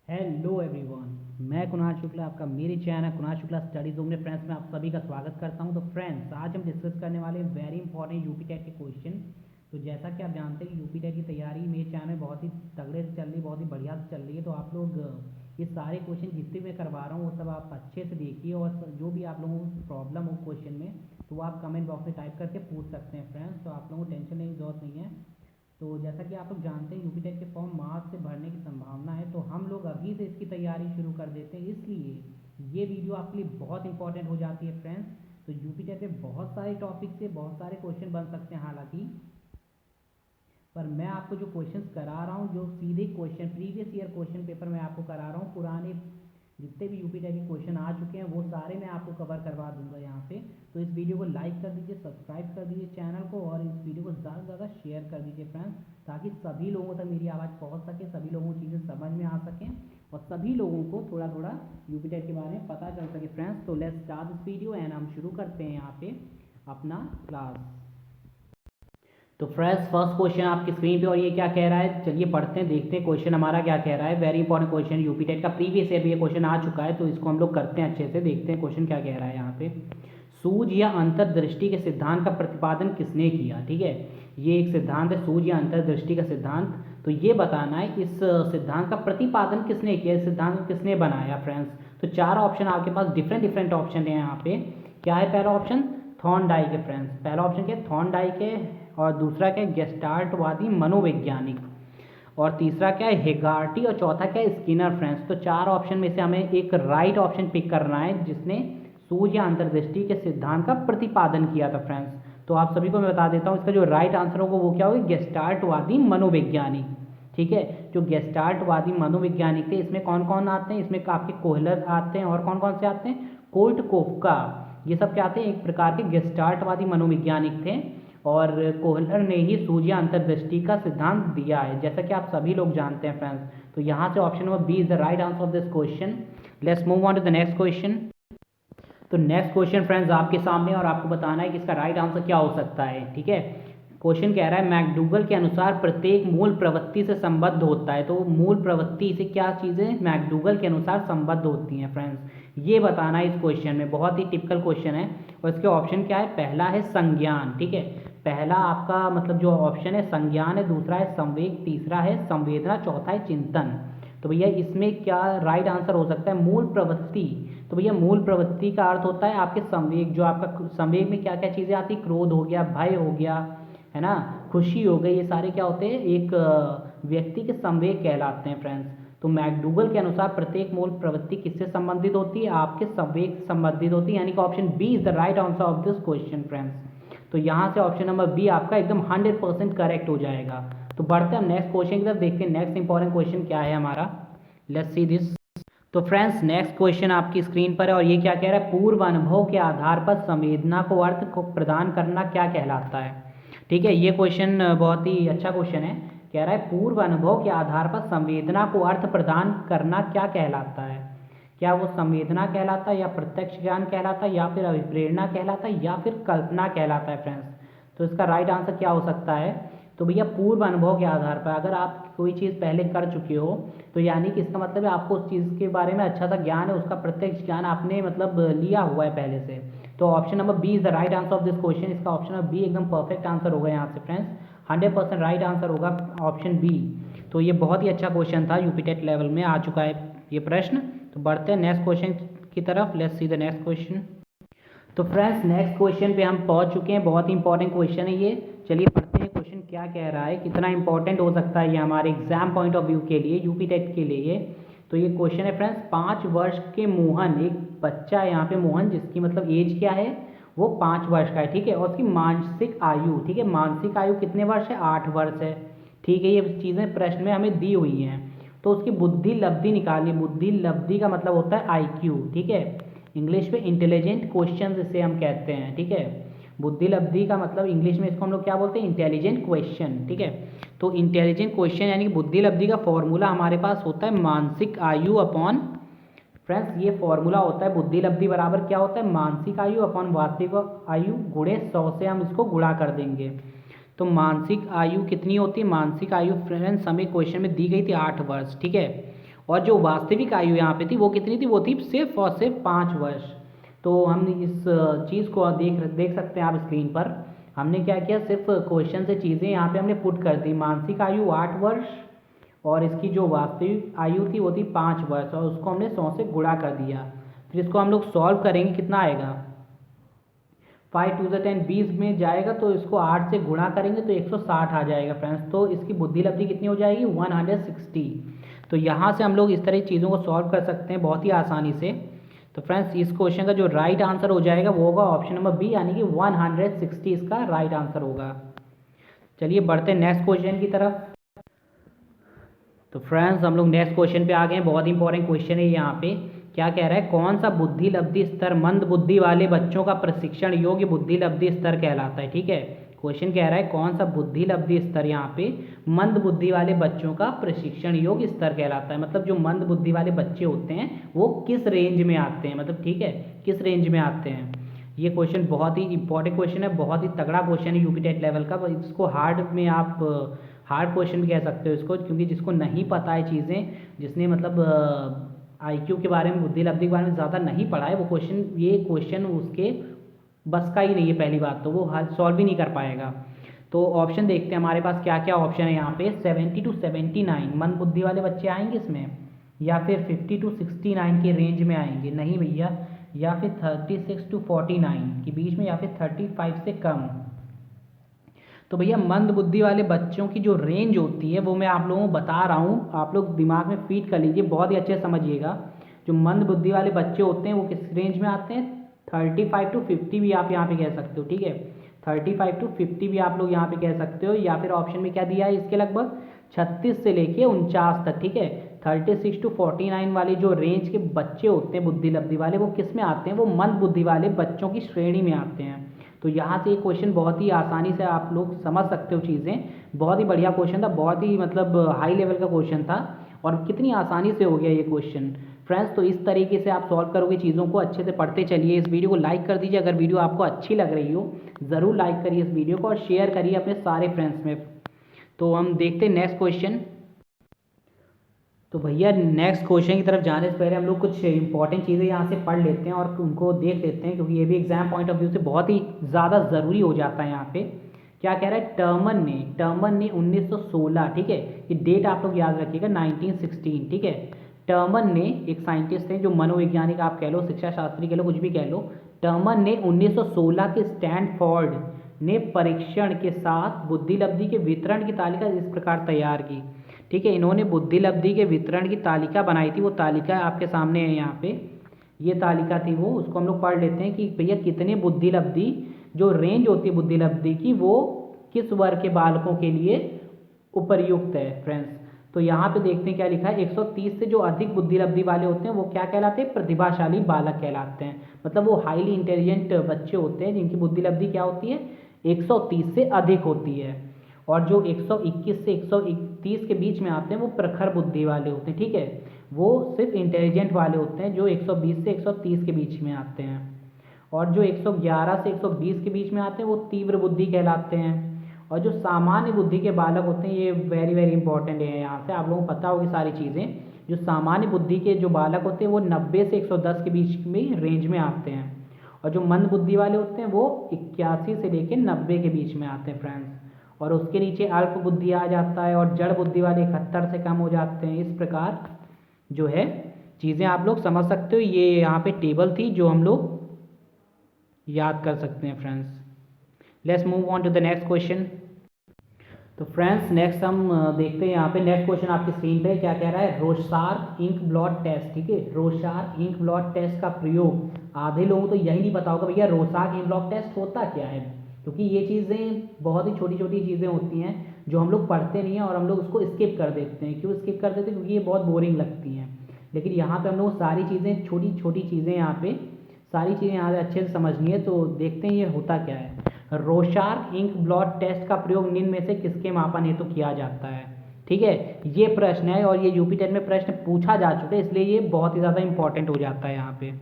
Hello everyone, मैं कुणाल शुक्ला, आपका मेरे channel Kunal Shukla study zone में फ्रेंड्स में आप सभी का स्वागत करता हूं। तो फ्रेंड्स, आज हम डिस्कस करने वाले हैं वेरी इंपॉर्टेंट यूपी टेट के क्वेश्चन। तो जैसा कि आप जानते हैं कि यूपी टेट की तैयारी मेरे चैनल में बहुत ही तगड़े से चल रही है, बहुत ही बढ़िया से चल रही है। तो आप लोग ये सारे क्वेश्चन जितने मैं करवा रहा हूँ वो सब आप अच्छे से देखिए, और जो भी आप लोगों को प्रॉब्लम हो क्वेश्चन में तो वो आप कमेंट बॉक्स में टाइप करके पूछ सकते हैं फ्रेंड्स। तो आप लोगों को टेंशन लेने की जरूरत नहीं है। तो जैसा कि आप लोग जानते हैं यूपी टेट के फॉर्म मार्च से भरने की संभावना है, तो हम लोग अभी से इसकी तैयारी शुरू कर देते हैं। इसलिए ये वीडियो आपके लिए बहुत इंपॉर्टेंट हो जाती है फ्रेंड्स। तो यूपी टेट में बहुत सारे टॉपिक से बहुत सारे क्वेश्चन बन सकते हैं हालांकि, पर मैं आपको जो क्वेश्चंस करा रहा हूँ, जो सीधे question previous year question paper में आपको करा रहा हूँ, पुराने जितने भी यूपी टेट के क्वेश्चन आ चुके हैं वो सारे मैं आपको कवर करवा दूंगा यहाँ पे। तो इस वीडियो को लाइक कर दीजिए, सब्सक्राइब कर दीजिए चैनल को, और इस वीडियो को ज़्यादा से ज़्यादा शेयर कर दीजिए फ्रेंड्स, ताकि सभी लोगों तक मेरी आवाज़ पहुँच सके, सभी लोगों को चीज़ें समझ में आ सकें और सभी लोगों को थोड़ा थोड़ा यूपी टेट के बारे में पता चल सके फ्रेंड्स। तो let's start this video and हम शुरू करते हैं यहाँ पे अपना क्लास। तो फ्रेंड्स, फर्स्ट क्वेश्चन आपकी स्क्रीन पे, और ये क्या कह रहा है, चलिए पढ़ते हैं, देखते हैं क्वेश्चन हमारा क्या कह रहा है। Very important question, UP TET का प्रीवियस ईयर भी ये क्वेश्चन आ चुका है, तो इसको हम लोग करते हैं अच्छे से, देखते हैं क्वेश्चन क्या कह रहा है यहाँ पे। सूझ या अंतर्दृष्टि के सिद्धांत का प्रतिपादन किसने किया? ठीक है, ये एक सिद्धांत है सूझ या अंतर्दृष्टि का सिद्धांत। तो ये बताना है इस सिद्धांत का प्रतिपादन किसने किया, इस सिद्धांत को किसने बनाया फ्रेंड्स। तो चार ऑप्शन आपके पास, डिफरेंट डिफरेंट ऑप्शन है यहाँ पे। क्या है पहला ऑप्शन? थॉर्नडाइक है फ्रेंड्स। पहला ऑप्शन क्या है? थॉर्नडाइक है। और दूसरा क्या है? गेस्टाल्टवादी मनोवैज्ञानिक। और तीसरा क्या है? हेगार्टी। और चौथा क्या है? Skinner friends. तो चार ऑप्शन में से हमें एक राइट ऑप्शन पिक करना है जिसने सूझ या अंतर्दृष्टि के सिद्धांत का प्रतिपादन किया था फ्रेंड्स। तो आप सभी को मैं बता देता हूँ, इसका जो राइट आंसर होगा वो क्या होगा? गेस्टाल्टवादी मनोवैज्ञानिक। ठीक है, जो गेस्टाल्टवादी मनोवैज्ञानिक थे, इसमें कौन कौन आते हैं? इसमें आपके कोहलर आते हैं, और कौन कौन से आते हैं? कोल्टकोफ्का। ये सब क्या आते हैं? एक प्रकार के गेस्टाल्टवादी मनोवैज्ञानिक थे, और कोहलर ने ही सूझ या अंतर्दृष्टि का सिद्धांत दिया है, जैसा कि आप सभी लोग जानते हैं फ्रेंड्स। तो यहाँ से option number B is the right answer of this question. Let's move on to the next question. तो नेक्स्ट क्वेश्चन फ्रेंड्स आपके सामने, और आपको बताना है कि इसका राइट आंसर क्या हो सकता है। ठीक है, क्वेश्चन कह रहा है मैकडूगल के अनुसार प्रत्येक मूल प्रवृत्ति से संबद्ध होता है। तो मूल प्रवृत्ति से क्या चीज़ें मैकडूगल के अनुसार संबद्ध होती हैं फ्रेंड्स, ये बताना है इस क्वेश्चन में। बहुत ही टिपिकल क्वेश्चन है, और इसके ऑप्शन क्या है? पहला है संज्ञान। ठीक है, पहला आपका मतलब जो ऑप्शन है संज्ञान है, दूसरा है संवेग, तीसरा है संवेदना, चौथा है चिंतन। तो भैया इसमें क्या राइट आंसर हो सकता है? मूल प्रवृत्ति। तो भैया मूल प्रवृत्ति का अर्थ होता है आपके संवेग। जो आपका संवेग में क्या क्या चीज़ें आती? क्रोध हो गया, भय हो गया, है ना, खुशी हो गई, ये सारे क्या होते हैं? एक व्यक्ति के संवेग कहलाते हैं फ्रेंड्स। तो मैकडूगल के अनुसार प्रत्येक मूल प्रवृत्ति किससे संबंधित होती है? आपके संवेग से संबंधित होती है, यानी कि option B is the right answer of this question friends. तो यहाँ से ऑप्शन नंबर बी आपका एकदम 100% करेक्ट हो जाएगा। तो बढ़ते हैं नेक्स्ट क्वेश्चन की तरफ, देखते हैं नेक्स्ट इंपॉर्टेंट क्वेश्चन क्या है हमारा। Let's see this. तो फ्रेंड्स, नेक्स्ट क्वेश्चन आपकी स्क्रीन पर है, और ये क्या कह रहा है? पूर्व अनुभव के आधार पर संवेदना को अर्थ को प्रदान करना क्या कहलाता है? ठीक है, ये क्वेश्चन बहुत ही अच्छा क्वेश्चन है। कह रहा है पूर्व अनुभव के आधार पर संवेदना को अर्थ प्रदान करना क्या कहलाता है? क्या वो संवेदना कहलाता है, या प्रत्यक्ष ज्ञान कहलाता है, या फिर अभिप्रेरणा कहलाता है, या फिर कल्पना कहलाता है फ्रेंड्स। तो इसका राइट आंसर क्या हो सकता है? तो भैया पूर्व अनुभव के आधार पर, अगर आप कोई चीज़ पहले कर चुके हो तो यानी कि इसका मतलब है आपको उस चीज़ के बारे में अच्छा सा ज्ञान है, उसका प्रत्यक्ष ज्ञान आपने मतलब लिया हुआ है पहले से। तो option number B is the right answer of this question. इसका ऑप्शन नंबर बी एकदम परफेक्ट आंसर होगा यहाँ से फ्रेंड्स, 100% राइट आंसर होगा ऑप्शन बी। तो ये बहुत ही अच्छा क्वेश्चन था, यूपी टेट लेवल में आ चुका है ये प्रश्न। तो बढ़ते हैं नेक्स्ट क्वेश्चन की तरफ। Let's see the next question. तो फ्रेंड्स, नेक्स्ट क्वेश्चन पे हम पहुंच चुके हैं, बहुत ही इंपॉर्टेंट क्वेश्चन है ये। चलिए पढ़ते हैं क्वेश्चन क्या कह रहा है, कितना इंपॉर्टेंट हो सकता है ये हमारे एग्जाम पॉइंट ऑफ व्यू के लिए, यूपी टेट के लिए। तो ये क्वेश्चन है फ्रेंड्स, 5 वर्ष के मोहन, एक बच्चा है यहाँ पे मोहन, जिसकी मतलब एज क्या है? वो 5 वर्ष का है। ठीक है, और उसकी मानसिक आयु, ठीक है, मानसिक आयु कितने वर्ष है? 8 वर्ष है। ठीक है, ये चीज़ें प्रश्न में हमें दी हुई हैं। तो उसकी बुद्धि लब्धि निकालिए। बुद्धि लब्धि का मतलब होता है IQ। ठीक है, इंग्लिश में इंटेलिजेंट क्वेश्चन इसे हम कहते हैं। ठीक है, बुद्धि लब्धि का मतलब इंग्लिश में इसको हम लोग क्या बोलते हैं? Intelligent question. ठीक है, तो इंटेलिजेंट क्वेश्चन यानी कि बुद्धि लब्धि का फॉर्मूला हमारे पास होता है मानसिक आयु अपॉन, फ्रेंड्स ये फॉर्मूला होता है बुद्धि लब्धि बराबर क्या होता है? मानसिक आयु अपॉन वास्तविक आयु गुणे 100 से हम इसको गुणा कर देंगे। तो मानसिक आयु कितनी होती है? मानसिक आयु फ्रेंड्स हमें क्वेश्चन में दी गई थी 8 वर्ष। ठीक है, और जो वास्तविक आयु यहाँ पे थी वो कितनी थी, वो थी सिर्फ और सिर्फ 5 वर्ष। तो हम इस चीज़ को देख सकते हैं आप स्क्रीन पर। हमने क्या किया, सिर्फ क्वेश्चन से चीज़ें यहाँ पे हमने पुट कर दी। मानसिक आयु 8 वर्ष और इसकी जो वास्तविक आयु थी वो थी 5 वर्ष, और उसको हमने 100 से गुणा कर दिया। फिर इसको हम लोग सॉल्व करेंगे, कितना आएगा, 5 टू द 10 20 में जाएगा, तो इसको 8 से गुणा करेंगे तो 160 आ जाएगा फ्रेंड्स। तो इसकी बुद्धि लब्धि कितनी हो जाएगी, 160। तो यहाँ से हम लोग इस तरह की चीज़ों को सॉल्व कर सकते हैं बहुत ही आसानी से। तो फ्रेंड्स इस क्वेश्चन का जो राइट आंसर हो जाएगा वो होगा ऑप्शन नंबर बी, यानी कि 160 इसका राइट आंसर होगा। चलिए बढ़ते हैं नेक्स्ट क्वेश्चन की तरफ। तो फ्रेंड्स हम लोग नेक्स्ट क्वेश्चन पे आ गए हैं। बहुत इंपॉर्टेंट क्वेश्चन है यहाँ पे। क्या कह रहा है, कौन सा बुद्धि लब्धि स्तर मंद बुद्धि वाले बच्चों का प्रशिक्षण योग्य बुद्धि लब्धि स्तर कहलाता है। ठीक है, क्वेश्चन कह रहा है कौन सा बुद्धि लब्धि स्तर यहाँ पे मंद बुद्धि वाले बच्चों का प्रशिक्षण योग्य स्तर कहलाता है। मतलब जो मंद बुद्धि वाले बच्चे होते हैं वो किस रेंज में आते हैं, मतलब ठीक है किस रेंज में आते हैं। ये क्वेश्चन बहुत ही इंपॉर्टेंट क्वेश्चन है, बहुत ही तगड़ा क्वेश्चन है यूपी टेट लेवल का। इसको हार्ड में आप हार्ड क्वेश्चन भी कह सकते हो इसको, क्योंकि जिसको नहीं पता है चीज़ें, जिसने मतलब आईक्यू के बारे में, बुद्धि लब्धि के बारे में ज़्यादा नहीं पढ़ा है, वो ये क्वेश्चन उसके बस का ही नहीं है। पहली बात तो वो हल सॉल्व ही नहीं कर पाएगा। तो ऑप्शन देखते हैं हमारे पास क्या क्या ऑप्शन है यहाँ पे। 70 टू 79 मंद बुद्धि वाले बच्चे आएंगे इसमें, या फिर 50 टू 69 के रेंज में आएंगे, नहीं भैया, या फिर 36 टू 49 के बीच में, या फिर 35 से कम। तो भैया मंद बुद्धि वाले बच्चों की जो रेंज होती है वो मैं आप लोगों को बता रहा हूँ, आप लोग दिमाग में फीड कर लीजिए, बहुत ही अच्छे से समझिएगा। जो मंद बुद्धि वाले बच्चे होते हैं वो किस रेंज में आते हैं, 35 टू 50 भी आप यहाँ पे कह सकते हो। ठीक है, 35 टू 50 भी आप लोग यहाँ पे कह सकते हो, या फिर ऑप्शन में क्या दिया है इसके लगभग 36 से लेके 49 तक। ठीक है, 36 टू 49 वाले जो रेंज के बच्चे होते हैं बुद्धि लब्धि वाले, वो किस में आते हैं, वो मंद बुद्धि वाले बच्चों की श्रेणी में आते हैं। तो यहाँ से ये क्वेश्चन बहुत ही आसानी से आप लोग समझ सकते हो चीज़ें। बहुत ही बढ़िया क्वेश्चन था, बहुत ही मतलब हाई लेवल का क्वेश्चन था, और कितनी आसानी से हो गया ये क्वेश्चन फ्रेंड्स। तो इस तरीके से आप सॉल्व करोगे चीज़ों को, अच्छे से पढ़ते चलिए। इस वीडियो को लाइक कर दीजिए, अगर वीडियो आपको अच्छी लग रही हो ज़रूर लाइक करिए इस वीडियो को, और शेयर करिए अपने सारे फ्रेंड्स में। तो हम देखते हैं नेक्स्ट क्वेश्चन। तो भैया नेक्स्ट क्वेश्चन की तरफ जाने से पहले हम लोग कुछ इंपॉर्टेंट चीज़ें यहाँ से पढ़ लेते हैं और उनको देख लेते हैं, क्योंकि ये भी एग्जाम पॉइंट ऑफ व्यू से बहुत ही ज़्यादा ज़रूरी हो जाता है यहाँ पे। क्या कह रहा है, टर्मन ने 1916, ठीक है, ये डेट आप लोग याद रखिएगा, 1916। ठीक है, टर्मन ने एक साइंटिस्ट हैं, जो मनोवैज्ञानिक आप कह लो, शिक्षा शास्त्री कह लो, कुछ भी कह लो। टर्मन ने 1916 के स्टैनफोर्ड ने परीक्षण के साथ बुद्धि लब्धि के वितरण की तालिका इस प्रकार तैयार की। ठीक है, इन्होंने बुद्धि लब्धि के वितरण की तालिका बनाई थी, वो तालिका आपके सामने है यहाँ पे, ये तालिका थी वो, उसको हम लोग पढ़ लेते हैं कि भैया कितने बुद्धि लब्धि, जो रेंज होती है बुद्धि लब्धि की, वो किस वर्ग के बालकों के लिए उपयुक्त है फ्रेंड्स। तो यहाँ पे देखते हैं क्या लिखा है, 130 से जो अधिक बुद्धि लब्धि वाले होते हैं वो क्या कहलाते हैं, प्रतिभाशाली बालक कहलाते हैं। मतलब वो हाईली इंटेलिजेंट बच्चे होते हैं जिनकी बुद्धि लब्धि क्या होती है, 130 से अधिक होती है। और जो 121 से 130 के बीच में आते हैं वो प्रखर बुद्धि वाले होते हैं। ठीक है, वो सिर्फ इंटेलिजेंट वाले होते हैं जो 120 से 130 के बीच में आते हैं। और जो 111 से 120 के बीच में आते हैं वो तीव्र बुद्धि कहलाते हैं। और जो सामान्य बुद्धि के बालक होते हैं, ये वेरी वेरी इंपॉर्टेंट है, यहाँ से आप लोगों को पता होगी सारी चीज़ें। जो सामान्य बुद्धि के जो बालक होते हैं वो 90 से 110 के बीच में रेंज में आते हैं। और जो मंद बुद्धि वाले होते हैं वो 81 से लेकर 90 के बीच में आते हैं फ्रेंड्स। और उसके नीचे अल्प बुद्धि आ जाता है, और जड़ बुद्धि वाले 71 से कम हो जाते हैं। इस प्रकार जो है चीज़ें आप लोग समझ सकते हो। ये यहाँ पे टेबल थी जो हम लोग याद कर सकते हैं friends. Let's move on to the next question. तो फ्रेंड्स नेक्स्ट हम देखते हैं यहाँ पे नेक्स्ट क्वेश्चन आपकी स्क्रीन पे क्या कह रहा है, रोशार्क इंक ब्लॉट टेस्ट। ठीक है, रोशार्क इंक ब्लॉट टेस्ट का प्रयोग, आधे लोगों को तो यही नहीं पता होगा भैया रोशार्क इंक ब्लॉट टेस्ट होता क्या है, क्योंकि ये चीज़ें बहुत ही छोटी छोटी चीज़ें होती हैं जो हम लोग पढ़ते नहीं हैं, और हम लोग उसको स्किप कर देते हैं। क्यों स्किप कर देते हैं, क्योंकि ये बहुत बोरिंग लगती हैं। लेकिन यहाँ पे हम लोग सारी चीज़ें, छोटी छोटी चीज़ें यहाँ पे सारी चीज़ें यहाँ से अच्छे से समझनी है। तो देखते हैं ये होता क्या है। रोशार्क इंक ब्लॉट टेस्ट का प्रयोग निम्न में से किसके मापन हेतु किया जाता है। ठीक है, ये प्रश्न है और ये यूपी टेट में प्रश्न पूछा जा चुका है, इसलिए ये बहुत ही ज़्यादा इंपॉर्टेंट हो जाता है यहाँ पे।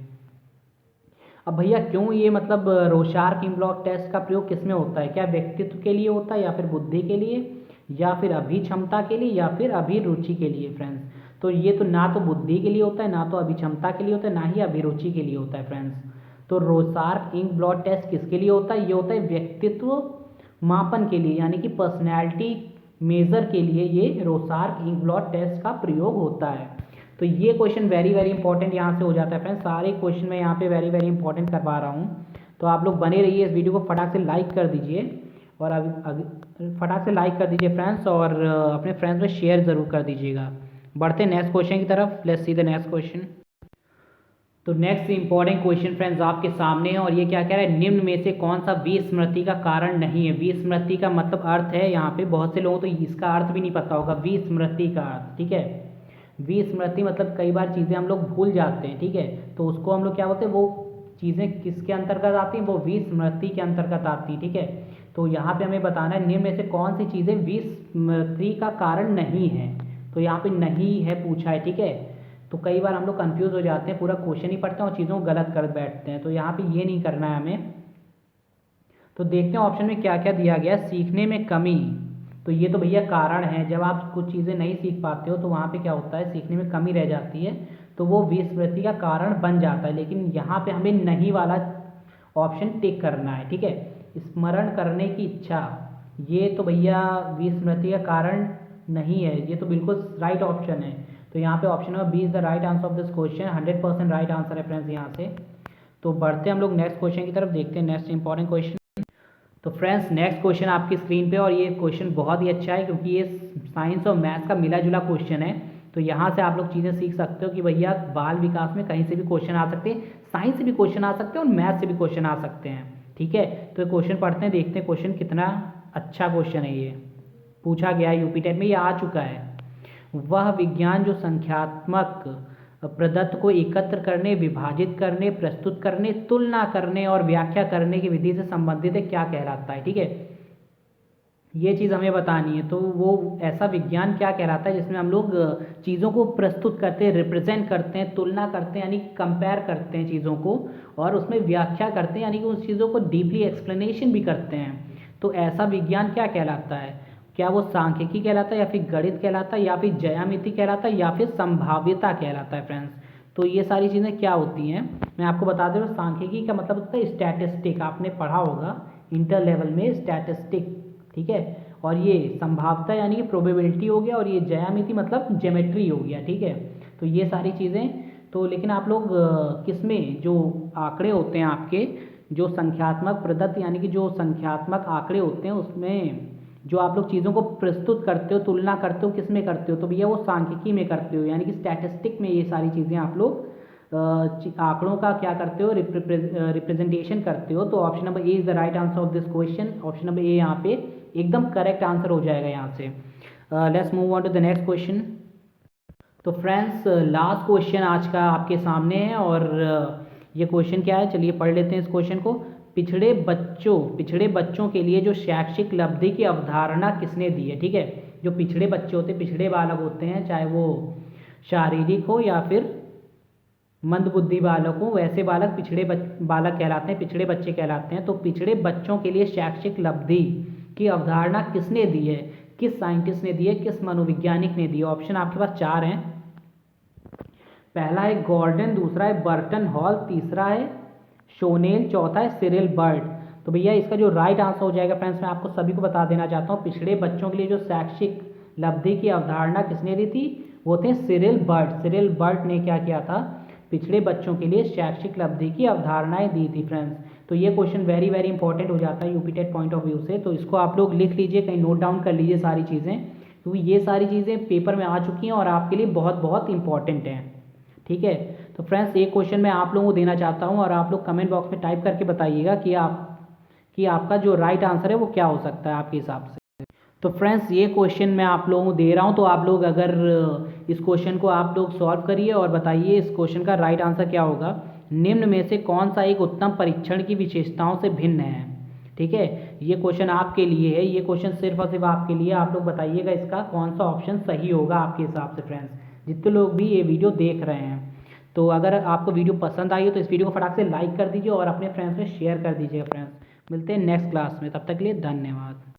अब भैया क्यों ये मतलब रोशार्क इंक ब्लॉट टेस्ट का प्रयोग किस में होता है, क्या व्यक्तित्व के लिए होता है, या फिर बुद्धि के लिए, या फिर अभिक्षमता के लिए, या फिर अभिरुचि के लिए फ्रेंड्स। तो ये तो ना तो बुद्धि के लिए होता है, ना तो अभिक्षमता के लिए होता है, ना ही अभिरुचि के लिए होता है फ्रेंड्स। तो रोसार्क इंक ब्लॉट टेस्ट किसके लिए होता है? ये होता है व्यक्तित्व मापन के लिए, यानी कि पर्सनैलिटी मेजर के लिए ये रोसार्क इंक ब्लॉट टेस्ट का प्रयोग होता है। तो ये क्वेश्चन वेरी वेरी इंपॉर्टेंट यहाँ से हो जाता है फ्रेंड्स। सारे क्वेश्चन मैं यहाँ पे वेरी वेरी इंपॉर्टेंट करवा रहा हूँ, तो आप लोग बने रहिए। इस वीडियो को फटाक से लाइक कर दीजिए, और अभी फटाक से लाइक कर दीजिए फ्रेंड्स, और अपने फ्रेंड्स में शेयर ज़रूर कर दीजिएगा। बढ़ते नेक्स्ट क्वेश्चन की तरफ। Let's see the next question. तो नेक्स्ट इंपॉर्टेंट क्वेश्चन फ्रेंड्स आपके सामने है, और ये क्या कह रहा है? निम्न में से कौन सा विस्मृति का कारण नहीं है? विस्मृति का मतलब अर्थ है यहाँ पे, बहुत से लोगों को तो इसका अर्थ भी नहीं पता होगा, विस्मृति का अर्थ। ठीक है, विस्मृति मतलब कई बार चीज़ें हम लोग भूल जाते हैं। ठीक है, तो उसको हम लोग क्या बोलते हैं? वो चीज़ें किसके अंतर्गत आती हैं? वो विस्मृति के अंतर्गत आती हैं। ठीक है, तो यहाँ पे हमें बताना है निम्न में से कौन सी चीज़ें विस्मृति का कारण नहीं है। तो यहाँ पे नहीं है पूछा है। ठीक है, तो कई बार हम लोग कंफ्यूज हो जाते हैं, पूरा क्वेश्चन ही पढ़ते हैं और चीज़ों को गलत कर बैठते हैं, तो यहाँ पे ये नहीं करना है हमें। तो देखते हैं ऑप्शन में क्या क्या दिया गया। सीखने में कमी, तो ये तो भैया कारण है। जब आप कुछ चीज़ें नहीं सीख पाते हो तो वहाँ पे क्या होता है? सीखने में कमी रह जाती है, तो वो विस्मृति का कारण बन जाता है। लेकिन यहाँ पे हमें नहीं वाला ऑप्शन टिक करना है। ठीक है, स्मरण करने की इच्छा, ये तो भैया विस्मृति का कारण नहीं है, ये तो बिल्कुल राइट ऑप्शन है। तो यहाँ पे option number B is the right answer of this question. 100% right answer है फ्रेंड्स यहाँ से। तो बढ़ते हम लोग नेक्स्ट क्वेश्चन की तरफ, देखते हैं नेक्स्ट इंपॉर्टेंट क्वेश्चन। तो फ्रेंड्स नेक्स्ट क्वेश्चन आपकी स्क्रीन पे, और ये क्वेश्चन बहुत ही अच्छा है क्योंकि ये साइंस और मैथ्स का मिला जुला क्वेश्चन है। तो यहाँ से आप लोग चीज़ें सीख सकते हो कि भैया बाल विकास में कहीं से भी क्वेश्चन आ सकते हैं, साइंस से भी क्वेश्चन आ सकते हैं और मैथ्स से भी क्वेश्चन आ सकते हैं। ठीक है, तो क्वेश्चन पढ़ते हैं, देखते हैं क्वेश्चन कितना अच्छा क्वेश्चन है। ये पूछा गया है यूपी टेट में, ये आ चुका है। वह विज्ञान जो संख्यात्मक प्रदत्त को एकत्र करने, विभाजित करने, प्रस्तुत करने, तुलना करने और व्याख्या करने की विधि से संबंधित है, क्या कहलाता है? ठीक है, ये चीज़ हमें बतानी है। तो वो ऐसा विज्ञान क्या कहलाता है जिसमें हम लोग चीज़ों को प्रस्तुत करते हैं, रिप्रेजेंट करते हैं, तुलना करते हैं यानी कि कंपेयर करते हैं चीज़ों को, और उसमें व्याख्या करते हैं यानी कि उस चीज़ों को डीपली एक्सप्लेनेशन भी करते हैं। तो ऐसा विज्ञान क्या कहलाता है? क्या वो सांख्यिकी कहलाता है, या फिर गणित कहलाता है, या फिर ज्यामिति कहलाता है, या फिर संभाव्यता कहलाता है फ्रेंड्स? तो ये सारी चीज़ें क्या होती हैं मैं आपको बता दूँ। सांख्यिकी का मतलब होता है स्टैटिस्टिक, आपने पढ़ा होगा इंटर लेवल में स्टैटिस्टिक। ठीक है, और ये संभाव्यता यानी कि प्रोबेबिलिटी हो गया, और ये ज्यामिति मतलब ज्योमेट्री हो गया। ठीक है, तो ये सारी चीज़ें। तो लेकिन आप लोग किस में जो आंकड़े होते हैं आपके, जो संख्यात्मक प्रदत्त यानी कि जो संख्यात्मक आंकड़े होते हैं, उसमें जो आप लोग चीज़ों को प्रस्तुत करते हो, तुलना करते हो, किस में करते हो? तो भैया वो सांख्यिकी में करते हो, यानी कि स्टैटिस्टिक में ये सारी चीज़ें आप लोग आंकड़ों का क्या करते हो? रिप्रेजेंटेशन करते हो। तो option number A is the right answer of this question. Option number A यहाँ पे एकदम करेक्ट आंसर हो जाएगा यहाँ से। Let's move on to the next question. तो फ्रेंड्स लास्ट क्वेश्चन आज का आपके सामने है, और ये क्वेश्चन क्या है, चलिए पढ़ लेते हैं इस क्वेश्चन को। पिछड़े बच्चों के लिए जो शैक्षिक लब्धि की अवधारणा किसने दी है? ठीक है, जो पिछड़े बच्चे होते हैं, पिछड़े बालक होते हैं, चाहे वो शारीरिक हो या फिर मंदबुद्धि बालक हो, वैसे बालक बालक कहलाते हैं, पिछड़े बच्चे कहलाते हैं। तो पिछड़े बच्चों के लिए शैक्षिक लब्धि की अवधारणा किसने दी है? किस साइंटिस्ट ने दी है? किस मनोवैज्ञानिक ने दी है? ऑप्शन आपके पास 4 हैं। पहला है गॉर्डन, दूसरा है बर्टन हॉल, तीसरा है शोनेल, चौथा है सिरिल बर्ड। तो भैया इसका जो राइट आंसर हो जाएगा फ्रेंड्स, मैं आपको सभी को बता देना चाहता हूँ, पिछड़े बच्चों के लिए जो शैक्षिक लब्धि की अवधारणा किसने दी थी? वो थे सिरिल बर्ड। सिरिल बर्ड ने क्या किया था? पिछड़े बच्चों के लिए शैक्षिक लब्धि की अवधारणाएं दी थी फ्रेंड्स। तो ये क्वेश्चन वेरी वेरी इंपॉर्टेंट हो जाता है UP TET point of view से। तो इसको आप लोग लिख लीजिए, कहीं नोट डाउन कर लीजिए सारी चीज़ें, क्योंकि ये सारी चीज़ें पेपर में आ चुकी हैं और आपके लिए बहुत बहुत इंपॉर्टेंट हैं। ठीक है, तो फ्रेंड्स एक क्वेश्चन मैं आप लोगों को देना चाहता हूँ, और आप लोग कमेंट बॉक्स में टाइप करके बताइएगा कि आपका जो राइट आंसर है वो क्या हो सकता है आपके हिसाब से। तो फ्रेंड्स ये क्वेश्चन मैं आप लोगों को दे रहा हूँ, तो आप लोग अगर इस क्वेश्चन को आप लोग सॉल्व करिए और बताइए इस क्वेश्चन का राइट आंसर क्या होगा। निम्न में से कौन सा एक उत्तम परीक्षण की विशेषताओं से भिन्न है? ठीक है, ये क्वेश्चन आपके लिए है, ये क्वेश्चन सिर्फ और सिर्फ आपके लिए। आप लोग बताइएगा इसका कौन सा ऑप्शन सही होगा आपके हिसाब से फ्रेंड्स, जितने लोग भी ये वीडियो देख रहे हैं। तो अगर आपको वीडियो पसंद आई हो तो इस वीडियो को फटाक से लाइक कर दीजिए और अपने फ्रेंड्स में शेयर कर दीजिएगा फ्रेंड्स। मिलते हैं नेक्स्ट क्लास में, तब तक के लिए धन्यवाद।